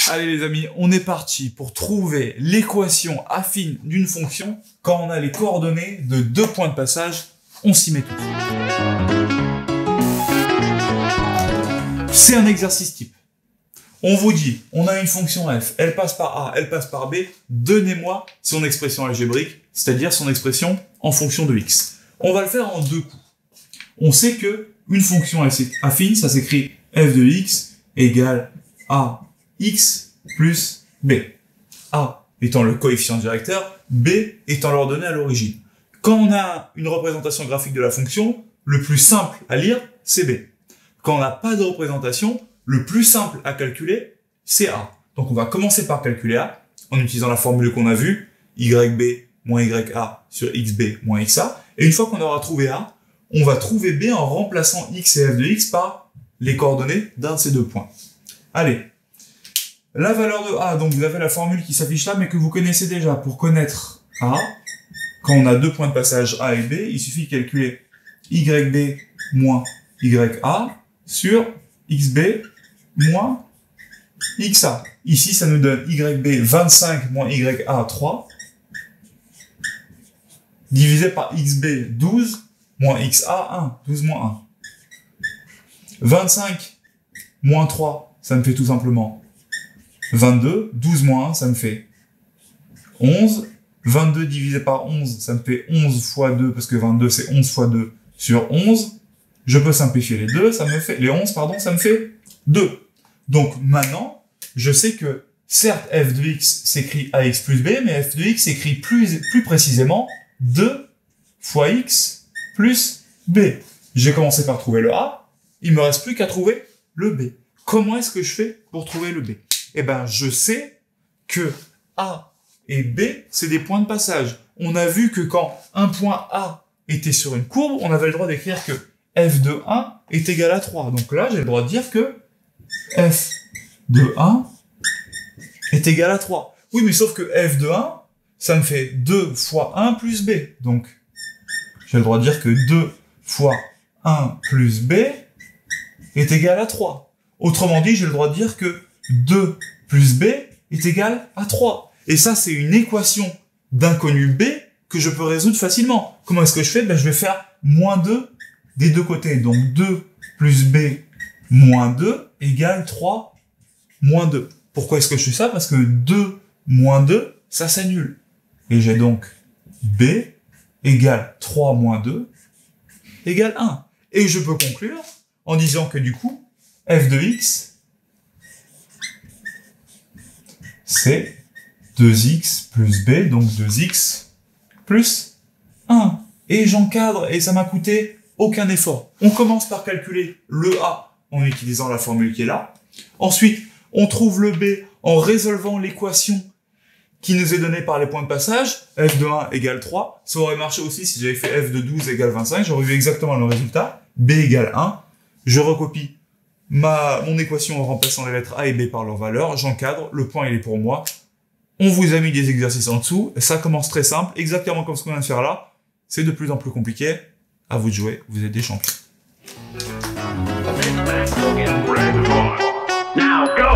Allez les amis, on est parti pour trouver l'équation affine d'une fonction quand on a les coordonnées de deux points de passage. On s'y met tout de suite. C'est un exercice type. On vous dit, on a une fonction f, elle passe par a, elle passe par b, donnez-moi son expression algébrique, c'est-à-dire son expression en fonction de x. On va le faire en deux coups. On sait que une fonction affine, ça s'écrit f de x égale a x plus b. A étant le coefficient directeur, b étant l'ordonnée à l'origine. Quand on a une représentation graphique de la fonction, le plus simple à lire, c'est b. Quand on n'a pas de représentation, le plus simple à calculer, c'est a. Donc on va commencer par calculer a, en utilisant la formule qu'on a vue, yb moins ya sur xb moins xa. Et une fois qu'on aura trouvé a, on va trouver b en remplaçant x et f de x par les coordonnées d'un de ces deux points. Allez. La valeur de a, donc vous avez la formule qui s'affiche là, mais que vous connaissez déjà. Pour connaître a, quand on a deux points de passage a et b, il suffit de calculer yb moins ya sur xb moins xa. Ici, ça nous donne yb 25 moins ya 3, divisé par xb 12 moins xa 1, 12 moins 1. 25 moins 3, ça me fait tout simplement 22, 12 moins 1, ça me fait 11, 22 divisé par 11, ça me fait 11 fois 2, parce que 22 c'est 11 fois 2 sur 11, je peux simplifier les 2, les 11, pardon, ça me fait 2. Donc maintenant, je sais que, certes, f de x s'écrit ax plus b, mais f de x s'écrit plus précisément 2 fois x plus b. J'ai commencé par trouver le a, il me reste plus qu'à trouver le b. Comment est-ce que je fais pour trouver le b? Eh ben, je sais que A et B, c'est des points de passage. On a vu que quand un point A était sur une courbe, on avait le droit d'écrire que f de 1 est égal à 3. Donc là, j'ai le droit de dire que f de 1 est égal à 3. Oui, mais sauf que f de 1, ça me fait 2 fois 1 plus B. Donc, j'ai le droit de dire que 2 fois 1 plus B est égal à 3. Autrement dit, j'ai le droit de dire que 2 plus b est égal à 3. Et ça, c'est une équation d'inconnu b que je peux résoudre facilement. Comment est-ce que je fais? Ben, je vais faire moins 2 des deux côtés. Donc 2 plus b moins 2 égale 3 moins 2. Pourquoi est-ce que je fais ça? Parce que 2 moins 2, ça s'annule. Et j'ai donc b égale 3 moins 2 égale 1. Et je peux conclure en disant que du coup, f de x, c'est 2x plus b, donc 2x plus 1. Et j'encadre, et ça m'a coûté aucun effort. On commence par calculer le a en utilisant la formule qui est là. Ensuite, on trouve le b en résolvant l'équation qui nous est donnée par les points de passage. F de 1 égale 3. Ça aurait marché aussi si j'avais fait f de 12 égale 25. J'aurais eu exactement le résultat. B égale 1. Je recopie mon équation en remplaçant les lettres A et B par leurs valeurs, j'encadre, le point il est pour moi. On vous a mis des exercices en dessous, ça commence très simple, exactement comme ce qu'on vient de faire là. C'est de plus en plus compliqué. À vous de jouer, vous êtes des champions. Now go!